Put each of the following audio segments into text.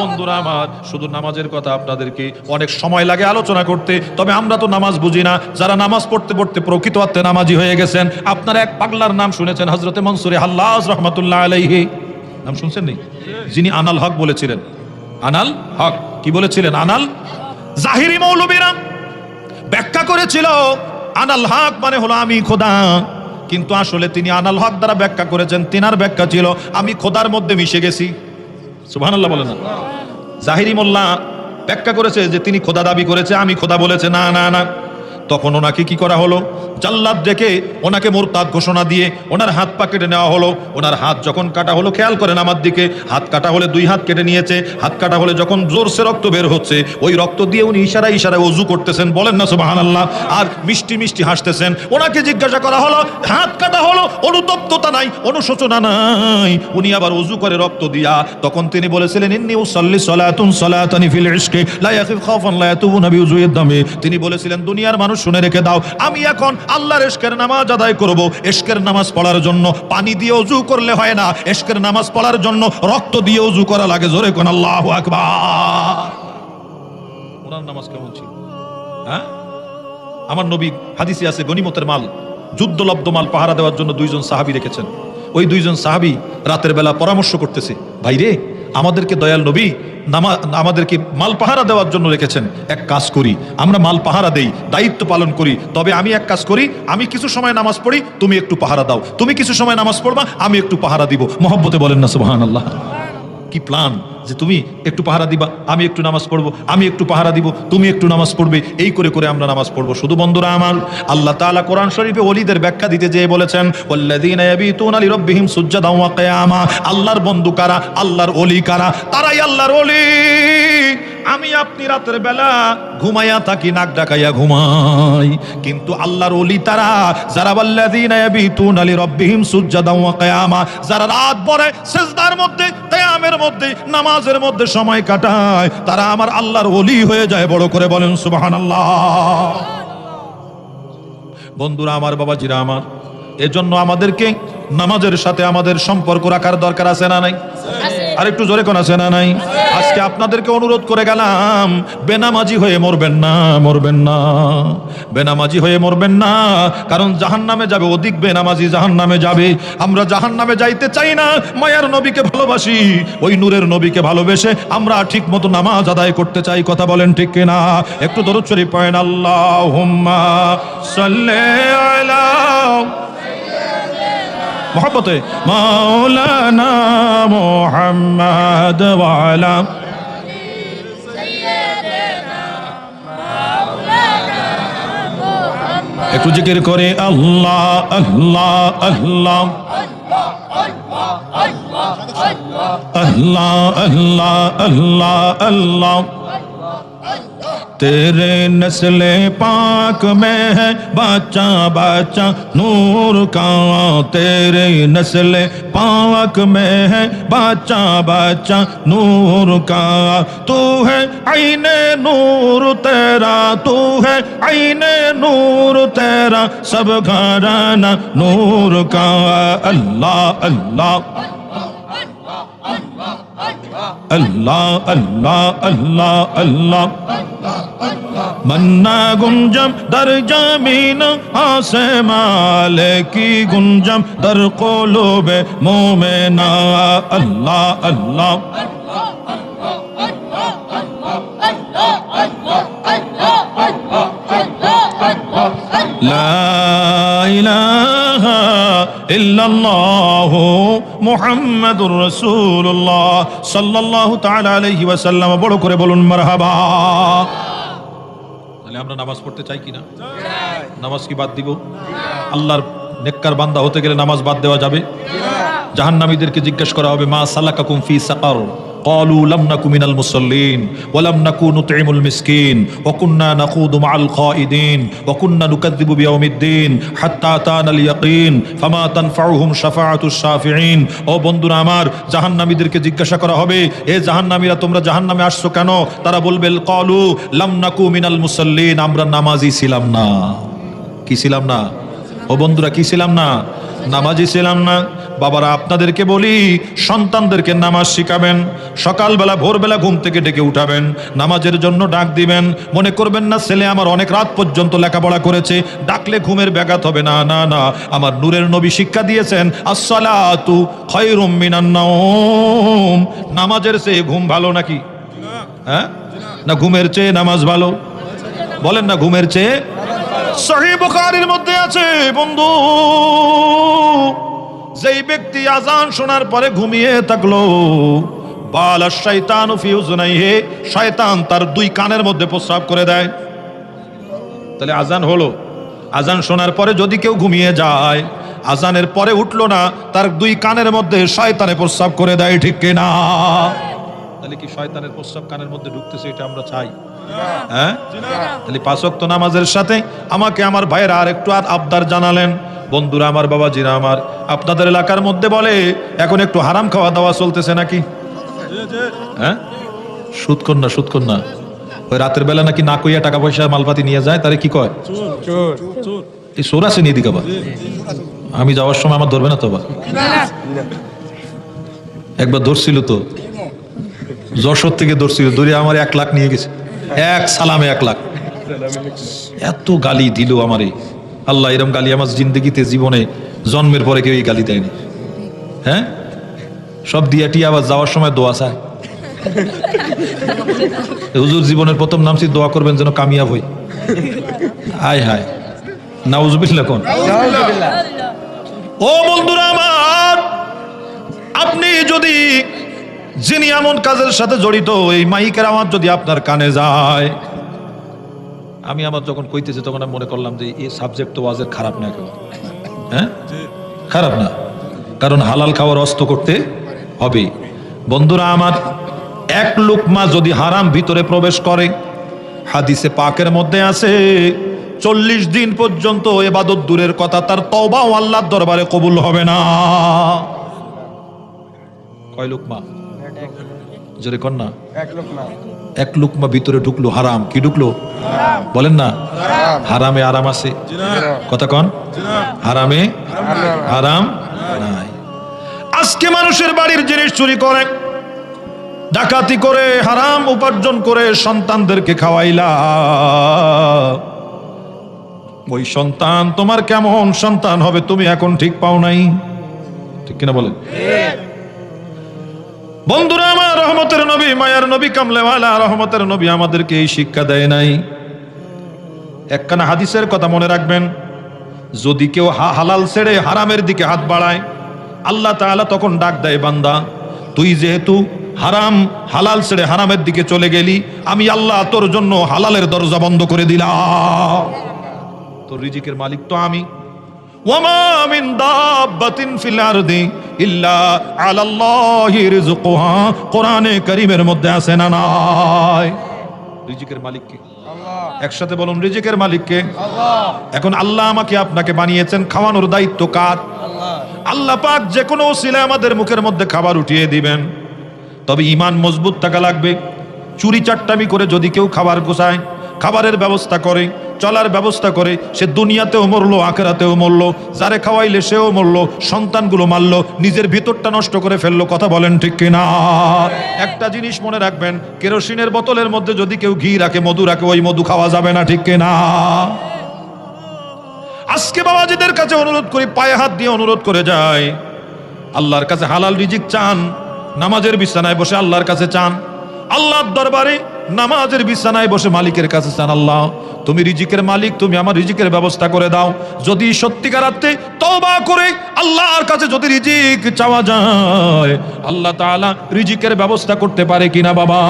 বন্ধুরা আমার, শুধু নামাজের কথা আপনাদেরকে অনেক সময় লাগে আলোচনা করতে, তবে আমরা তো নামাজ বুঝি না। যারা নামাজ পড়তে পড়তে প্রকৃত অর্থে নামাজি হয়ে গেছেন, আপনারা এক পাগলার নাম শুনেছেন, হযরতে মনসুরে হাল্লাজ রাহমাতুল্লাহ আলাইহি, নাম শুনছেন নি? যিনি আনাল হক বলেছিলেন। আনাল হক কি বলেছিলেন? আনাল। জাহিরি মৌলবীরা ব্যাখ্যা করেছিল আনাল হক মানে হলো আমি খোদা, কিন্তু আসলে তিনি আনাল হক দ্বারা ব্যাখ্যা করেছেন, তিনার ব্যাখ্যা ছিল আমি খোদার মধ্যে মিশে গেছি। সুবহানাল্লাহ বলেন না। জাহিরি মোল্লা ব্যাখ্যা করেছে যে তিনি খোদা দাবি করেছে, আমি খোদা বলেছে না না না। তখন ওনাকে কি করা হলো? জাল্লাদ ডেকে ওনাকে মুরতাদ ঘোষণা দিয়ে ওনার হাত পা কেটে নেওয়া হলো। ওনার হাত যখন কাটা হলো, খেয়াল করেন আমার দিকে, হাত কাটা হলে 2 হাত কেটে নিয়েছে। হাত কাটা হলে যখন জোরসে রক্ত বের হচ্ছে, ওই রক্ত দিয়ে উনি ইশারায় ইশারায় ওযু করতেছেন, বলেন না সুবহানাল্লাহ, আর মিষ্টি মিষ্টি হাসতেছেন। ওনাকে জিজ্ঞাসা করা হলো, হাত কাটা হলো, অনুতপ্ততা নাই, অনুশোচনা নাই, উনি আবার ওযু করে রক্ত দিয়া, তখন তিনি বলেছিলেন ইন্নী উসাল্লি সালাতুন সালাতানি ফিল ইশকি লা ইয়াখিফ খাওফান লা ইয়াতুবুনা বিউজুইদ দামি। তিনি বলেছিলেন দুনিয়ার মানুষ শুনে রেখে দাও, আমি এখন আল্লাহর ইশকের নামাজ আদায় করব। ইশকের নামাজ পড়ার জন্য পানি দিয়ে ওযু করলে হয় না, ইশকের নামাজ পড়ার জন্য রক্ত দিয়ে ওযু করা লাগে। জোরে কোন আল্লাহু আকবার। ওনার নামাজ কেমন ছিল? হ্যাঁ, আমার নবী হাদিসে আছে গনিমতের মাল, যুদ্ধলব্ধ মাল পাহারা দেওয়ার জন্য 2 জন সাহাবী রেখেছেন। ওই 2 জন সাহাবী রাতের বেলা পরামর্শ করতেছে, ভাই রে, আমাদেরকে দয়াল নবী আমাদেরকে মাল পাহারা দেওয়ার জন্য রেখেছেন, এক কাজ করি, আমরা মাল পাহারা দেই, দায়িত্ব পালন করি, তবে আমি এক কাজ করি, আমি কিছু সময় নামাজ পড়ি, তুমি একটু পাহারা দাও, তুমি কিছু সময় নামাজ পড়বা, আমি একটু পাহারা দিব। মহব্বতে বলেন না সুবহানাল্লাহ। কি প্ল্যান যে তুমি একটু পাহারা দিবা, আমি একটু নামাজ পড়বো, আমি একটু পাহারা দিব, তুমি একটু নামাজ পড়বে, এই করে করে আমরা নামাজ পড়বো। শুধু বন্ধুরা আমার, আল্লাহ তাআলা কোরআন শরীফে ওলিদের ব্যাখ্যা দিতে যেয়ে বলেছেন ওয়াল্লাযীনা ইয়াবিতুনা লিরাব্বিহিম সুজদান ওয়া কিয়ামা। আল্লাহর বন্ধু কারা? আল্লাহর ওলি কারা? তারাই আল্লাহর ওলি। আমি আপনি রাতের বেলা ঘুমাইয়া থাকি, নাক ডাকাইয়া ঘুমাই, কিন্তু আল্লাহর ওলি তারা যারা ওয়াল্লাযীনা ইয়াবিতুনা লিরাব্বিহিম সুজদান ওয়া কিয়ামা, যারা রাত ভরে সিজদার মধ্যে, কিয়ামের মধ্যে, নামাজের মধ্যে সময় কাটায়, তারা আমার আল্লাহর ওলি হয়ে যায়। বড় করে বলেন সুবহানাল্লাহ। বন্ধুরা আমার, বাবাজিরা আমার, এজন্য আমাদেরকে নামাজের সাথে আমাদের সম্পর্ক রাখার দরকার আছে না নাই? আর একটু জোরে কোন আছে না নাই? আজকে আপনাদেরকে অনুরোধ করে গেলাম, বেনামাজি হয়ে মরবেন না, মরবেন না, বেনামাজি হয়ে মরবেন না, কারণ জাহান্নামে যাবে অধিক বেনামাজি, জাহান্নামে যাবে। আমরা জাহান্নামে যাইতে চাই না, মায়ার নবীকে ভালোবাসি, ওই নূরের নবীকে ভালোবেসে আমরা ঠিক মতো নামাজ আদায় করতে চাই। কথা বলেন ঠিক কিনা? একটু দরুদ শরীফ পড়েন, আল্লাহুম্মা সাল্লি আলা মোহাম্মতে মাওলানা মুহাম্মদ ওয়া আলা একটু জিকির করে আল্লাহ আল্লাহ আল্লাহ আল্লাহ আল্লাহ আল্লাহ আল্লাহ। तेरे नस्ले पाक में है बच्चा बच्चा नूर का, तेरे नस्ले पाक में है बच्चा बच्चा नूर का। तू है आईने नूर तेरा, तू है आईने नूर तेरा, सब घराना नूर का। अल्लाह अल्लाह अल्लाह अल्लाह अल्लाह अल्लाह। मन्ना गुंजम दर जमीन आसे माले की गुंजम दर क़ुलूबे मोमिना। अल्लाह अल्लाह ला इलाहा इल्लल्लाहु मुहम्मदुर रसूलुल्लाह साल्लाल्लाहु ताआला अलैहि ওয়াসাল্লাম। বড় করে বলুন মারহাবা। তাহলে আমরা নামাজ পড়তে চাই কিনা? নামাজ কি বাদ দিব? আল্লাহর নেককার বান্দা হতে গেলে নামাজ বাদ দেওয়া যাবে? জাহান্নামীদেরকে জিজ্ঞেস করা হবে মা সালাকাকুম ফি সাকার, قالوا لم نكن من المصلين ولم نكن نطعم المسكين وكنا نخوض مع الخائضين وكنا نكذب بيوم الدين حتى أتانا اليقين فما تنفعهم شفاعة الشافعين। ও বন্ধুরা আমার, জাহান্নামীদেরকে জিজ্ঞাসা করা হবে, এ জাহান্নামীরা তোমরা জাহান্নামে আসছো কেন? তারা বলবে قالوا لم نكن من المصلين, আমরা নামাজি ছিলাম না। কি ছিলাম না? ও বন্ধুরা, কি ছিলাম না? নামাজি ছিলাম না। বাবারা আপনাদেরকে বলি, সন্তানদেরকে নামাজ শিখাবেন, সকালবেলা ভোরবেলা ঘুম থেকে ডেকে উঠাবেন, নামাজের জন্য ডাক দিবেন। মনে করবেন না ছেলে আমার অনেক রাত পর্যন্ত লেখাপড়া করেছে, ডাকলে ঘুমের ব্যাঘাত হবে না। না না, আমার নূরের নবী শিক্ষা দিয়েছেন, আসসালাতু খায়রুম মিনান নাওম, নামাজের চেয়ে ঘুম ভালো নাকি? হ্যাঁ, না ঘুমের চেয়ে নামাজ ভালো? বলেন না ঘুমের চেয়ে। সহিহ বুখারীর মধ্যে আছে বন্ধু, যেই ব্যক্তি আজান শোনার পরে ঘুমিয়ে থাকলো, বালা শাইতানু ফি উযুনাইহি, শয়তান তার দুই কানের মধ্যে প্রস্রাব করে দেয়। তাহলে আজান হলো, আজান শোনার পরে যদি কেউ ঘুমিয়ে যায়, আজানের পরে উঠলো না, তার দুই কানের মধ্যে শয়তানে প্রস্রাব করে দেয়, ঠিক কিনা? তাহলে কি শয়তানের প্রস্রাব কানের মধ্যে ঢুকতেছে এটা আমরা চাই? হ্যাঁ, তাহলে পাঁচ ওয়াক্ত নামাজের সাথে আমাকে আমার ভাইয়েরা আর একটু আবদার জানালেন। বন্ধুরা আমার, বাবাজিরা আমার, আপনাদের এলাকার মধ্যে বলে এখন একটু হারাম খাওয়া দাওয়া চলতেছে নাকি? হ্যাঁ, সুদ কন্যা, সুদ কন্যা, ওই রাতের বেলা নাকি না কইয়া টাকা পয়সা মালপাতি নিয়ে যায়, তারে কি কয়? এই চোর আছে নিয়ে দিকে। আমি যাওয়ার সময় আমার ধরবে না তো? একবার ধরছিল তো, যশোর থেকে ধরছিল, ধরে আমার 1 লাখ নিয়ে গেছে, এক সালামে 1 লাখ। এত গালি দিল আমারে, আল্লাহ এরম গালি আমার জিন্দগিতে জীবনে জন্মের পরে কেউ এই গালি দেয়নি। হ্যাঁ, সব দিয়াটি আবার যাওয়ার সময় দোয়া চায়। হুজুর জীবনের প্রথম নামছি, দোয়া করবেন যেন কামিয়াব হই। হায় হায়, নাউজুবিল্লাহ কোন। ও বন্ধুরা আমার, আপনি যদি যিনি এমন কাজের সাথে জড়িত, এই মাইকের আওয়াজ যদি আপনার কানে যায়, আমি আমার যখন কইতেছি তখন আমি মনে করলাম যে এই সাবজেক্ট তো ওয়াজের খারাপ না একেবারে। হ্যাঁ, খারাপ না, কারণ হালাল খাওয়ার অস্ত করতে হবে। বন্ধুরা আমার, 1 লুকমা যদি হারাম ভিতরে প্রবেশ করে, হাদিসে পাকের মধ্যে আছে 40 দিন পর্যন্ত ইবাদত দূরের কথা, তার তওবাও আল্লাহর দরবারে কবুল হবে না। কয় লুকমা? জোরে কর না। 1 লুকমা ভিতরে ঢুকলো হারাম। কি ঢুকলো? বলেন না। হারামে আরাম আছে, কথা কন। হারামে আরাম নাই। আজকে মানুষের বাড়ির জিনিস চুরি করে, ডাকাতি করে, হারাম উপার্জন করে সন্তানদেরকে খাওয়াইলা, ওই সন্তান তোমার কেমন সন্তান হবে তুমি এখন ঠিক পাও নাই, ঠিক কিনা বলেন? বন্ধুরা আমার, রহমতের নবী, মায়ার নবী, কামলেওয়ালা রহমতের নবী আমাদেরকে এই শিক্ষা দেয় নাই? একখানা হাদিসের কথা মনে রাখবেন, যদি কেউ হালাল ছেড়ে হারামের দিকে হাত বাড়ায়, আল্লাহ তাআলা তখন ডাক দেয়, বান্দা তুই যেহেতু হালাল ছেড়ে হারামের দিকে চলে গেলি, আমি আল্লাহ তোর জন্য হালালের দরজা বন্ধ করে দিলাম। তোর রিজিকের মালিক তো আমি। ওয়ামা মিন দাব্বাতিন ফিল আরদি ইল্লা আলাল্লাহি রিজকুহা, কোরআনে কারীমের মধ্যে আছে না নাই? রিজিকের মালিক কে? আল্লাহ। একসাথে বলুন, রিজিকের মালিক কে? আল্লাহ। এখন আল্লাহ আমাকে আপনাকে বানিয়েছেন, খাওয়ানোর দায়িত্ব কার? আল্লাহ। আল্লাহ পাক যে কোনো ওসিলায় আমাদের মুখের মধ্যে খাবার উঠিয়ে দিবেন, তবে ঈমান মজবুত থাকা লাগবে। চুরি চাট্টামি করে যদি কেউ খাবার গোছায়, খাবারের ব্যবস্থা করে, চলার ব্যবস্থা করে, সে দুনিয়াতেও মরলো, আখিরাতেও মরলো, যারে খাওয়াইলে সেও মরলো, সন্তানগুলো মারলো, নিজের ভিতরটা নষ্ট করে ফেললো। কথা বলেন ঠিক কিনা? একটা জিনিস মনে রাখবেন, কেরোসিনের বোতলের মধ্যে যদি কেউ ঘি রাখে, মধু রাখে, ওই মধু খাওয়া যাবে না, ঠিক কিনা? আজকে বাবাজিদের কাছে অনুরোধ করি, পায়ে হাত দিয়ে অনুরোধ করে যায়, আল্লাহর কাছে হালাল রিজিক চান, নামাজের বিছানায় বসে আল্লাহর কাছে চান, আল্লাহর দরবারে নামাজের বিছানায় বসে মালিকের কাছে চান, আল্লাহ তুমি রিজিকের মালিক, তুমি আমার রিজিকের ব্যবস্থা করে দাও। যদি সত্যিকার অর্থে তওবা করে আল্লাহর কাছে যদি রিজিক চাওয়া যায়, আল্লাহ তাআলা রিজিকের ব্যবস্থা করতে পারে কিনা বাবা?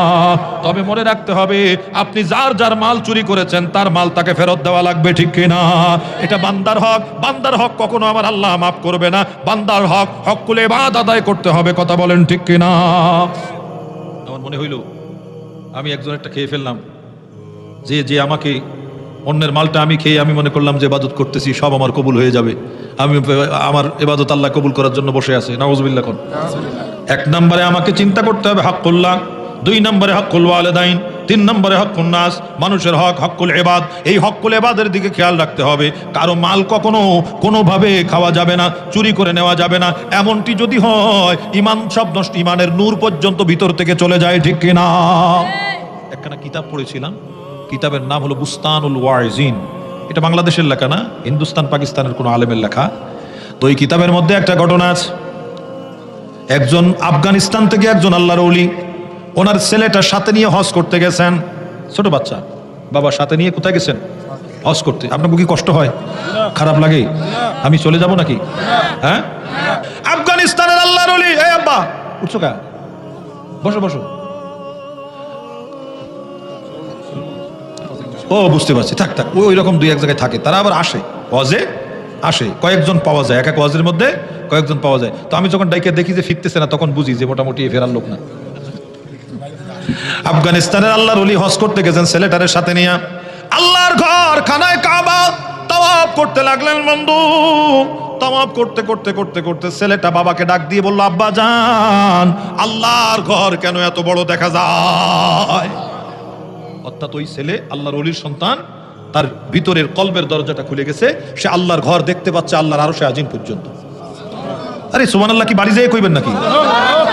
তবে মনে রাখতে হবে, আপনি যার যার মাল চুরি করেছেন তার মাল তাকে ফেরত দেওয়া লাগবে, ঠিক কিনা? এটা বান্দার হক, বান্দার হক কখনো আমার আল্লাহ মাফ করবে না। বান্দার হক হকুল ইবাদত আদায় করতে হবে, কথা বলেন ঠিক কিনা? আমার মনে হইল আমি একজনেরটা খেয়ে ফেললাম, যে আমাকে অন্যের মালটা আমি খেয়ে আমি মনে করলাম যে ইবাদত করতেছি, সব আমার কবুল হয়ে যাবে, আমি আমার ইবাদত আল্লাহ কবুল করার জন্য বসে আছে। নাউজুবিল্লাহ কোন। 1 নম্বরে আমাকে চিন্তা করতে হবে হাক্কুল্লাহ, 2 নম্বরে হাক্কুল ওয়ালিদাইন, তিন নম্বরে হকুন নাস, মানুষের হক, হকুল ইবাদ। এই হকুল ইবাদের দিকে খেয়াল রাখতে হবে। কারো মাল কখনো কোনোভাবে খাওয়া যাবে না, চুরি করে নেওয়া যাবে না। এমনটি যদি হয় ঈমান সব নষ্ট, ঈমানের নূর পর্যন্ত ভিতর থেকে চলে যায়, ঠিক কিনা? একখানা কিতাব পড়েছিলাম, কিতাবের নাম হলো বুস্তানুল ওয়াইজিন। এটা বাংলাদেশের লেখা না, হিন্দুস্তান পাকিস্তানের কোনো আলেমের লেখা। তো এই কিতাবের মধ্যে একটা ঘটনা আছে। একজন আফগানিস্তান থেকে একজন আল্লাহর ওলি, ওনার ছেলেটা সাথে নিয়ে হজ করতে গেছেন। ছোট বাচ্চা, বাবা সাথে নিয়ে কোথায় গেছেন? হজ করতে। আপনার কি কষ্ট হয়, খারাপ লাগে? আমি চলে যাব নাকি? হ্যাঁ, আফগানিস্তানের আল্লাহর ওলি। এই আব্বা উঠছো কা, বসো বসো। ও বুঝতে পারছি, থাক থাক। ওই রকম দুই এক জায়গায় থাকে, তারা আবার আসে হজে, আসে কয়েকজন পাওয়া যায়, এক এক হজের মধ্যে কয়েকজন পাওয়া যায়। তো আমি যখন ডাইকে দেখি যে ফিরতেছে না, তখন বুঝি যে মোটামুটি ফেরার লোক না। আফগানিস্তানের আল্লাহর ওলি হজ করতে গেছেন ছেলেটারের সাথে নিয়ে। আল্লাহর ঘর খানায় কাবা তাওয়াফ করতে লাগলেন বন্ধু। তাওয়াফ করতে করতে করতে করতে ছেলেটা বাবাকে ডাক দিয়ে বলল, আব্বা জান, আল্লাহর ঘর কেন এত বড় দেখা যায়? অর্থাৎ ওই ছেলে আল্লাহর ওলির সন্তান, তার ভিতরের কলবের দরজাটা খুলে গেছে, সে আল্লাহর ঘর দেখতে পাচ্ছে, আল্লাহর আরশে আজিম পর্যন্ত। আরে সুবহানাল্লাহ কি বাড়ি যেয়ে কইবেন নাকি?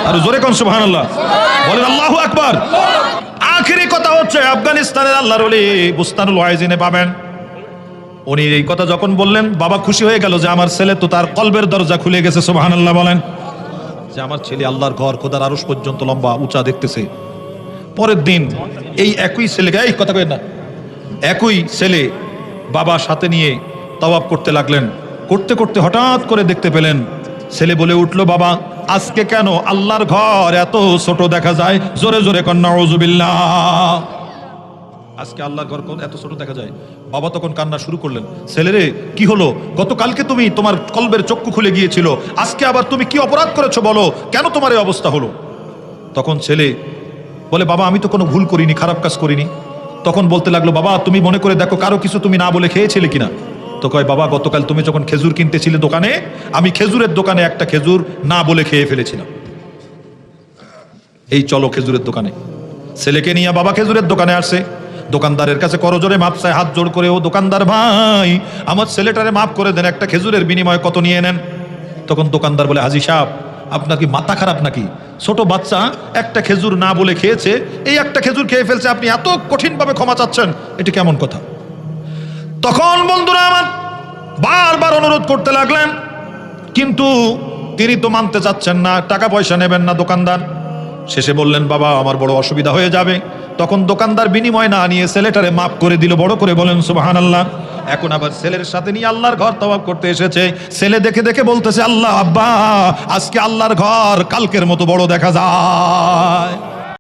আর জোরে কোন সুবহানাল্লাহ বলেন, আল্লাহু আকবার। আখেরি কথা হচ্ছে, আফগানিস্তানের আল্লাহর ওলি বুস্তানুল ওয়াইজিনে পাবেন। উনি এই কথা যখন বললেন, বাবা খুশি হয়ে গেল যে আমার ছেলে তো তার কলবের দরজা খুলে গেছে। সুবহানাল্লাহ বলেন, যে আমার ছেলে আল্লাহর ঘর খোদার আরশ পর্যন্ত লম্বা উঁচা দেখতেছে। পরের দিন এই একই ছেলেকে, এই কথা কই না, একই ছেলে বাবা সাথে নিয়ে তাওয়াফ করতে লাগলেন। করতে করতে হঠাৎ করে দেখতে পেলেন, ছেলে বলে উঠলো, বাবা আজকে কেন আল্লাহর ঘর এত ছোট দেখা যায়? জোরে জোরে কন নাউযুবিল্লাহ। আজকে আল্লাহর ঘর এত ছোট দেখা যায়। বাবা তখন কান্না শুরু করলেন, ছেলেরে কি হলো? গতকালকে তুমি তোমার কলবের চক্ষু খুলে গিয়েছিল, আজকে আবার তুমি কি অপরাধ করেছো বলো, কেন তোমার এই অবস্থা হলো? তখন ছেলে বলে, বাবা আমি তো কোনো ভুল করিনি, খারাপ কাজ করিনি। তখন বলতে লাগলো, বাবা তুমি মনে করে দেখো কারো কিছু তুমি না বলে খেয়েছিলে কিনা? তো কয়, বাবা গতকাল তুমি যখন খেজুর কিনতেছিলে দোকানে, আমি খেজুরের দোকানে একটা খেজুর না বলে খেয়ে ফেলেছিলাম। এই চলো খেজুরের দোকানে। ছেলেকে নিয়ে বাবা খেজুরের দোকানে আসছে। দোকানদারের কাছে করজোরে মাপ চায়, হাত জোড় করে, ও দোকানদার ভাই আমার ছেলেটারে মাফ করে দেন, একটা খেজুরের বিনিময়ে কত নিয়ে নেন? তখন দোকানদার বলে, হাজি সাহেব আপনার কি মাথা খারাপ নাকি? ছোট বাচ্চা একটা খেজুর না বলে খেয়েছে, এই একটা খেজুর খেয়ে ফেলছে, আপনি এত কঠিনভাবে ক্ষমা চাচ্ছেন, এটি কেমন কথা? তখন বন্ধুরা আমার বারবার অনুরোধ করতে লাগলেন, কিন্তু তিনি তো মানতে চাচ্ছেন না, টাকা পয়সা নেবেন না দোকানদার। শেষে বললেন, বাবা আমার বড় অসুবিধা হয়ে যাবে। তখন দোকানদার বিনিময় না নিয়ে ছেলেটারে মাফ করে দিল। বড় করে বলেন সুবহানাল্লাহ। এখন আবার ছেলের সাথে নিয়ে আল্লাহর ঘর তাওয়াফ করতে এসেছে। ছেলে দেখে দেখে বলতেছে, আল্লাহ আব্বা আজকে আল্লাহর ঘর কালকের মতো বড় দেখা যায়।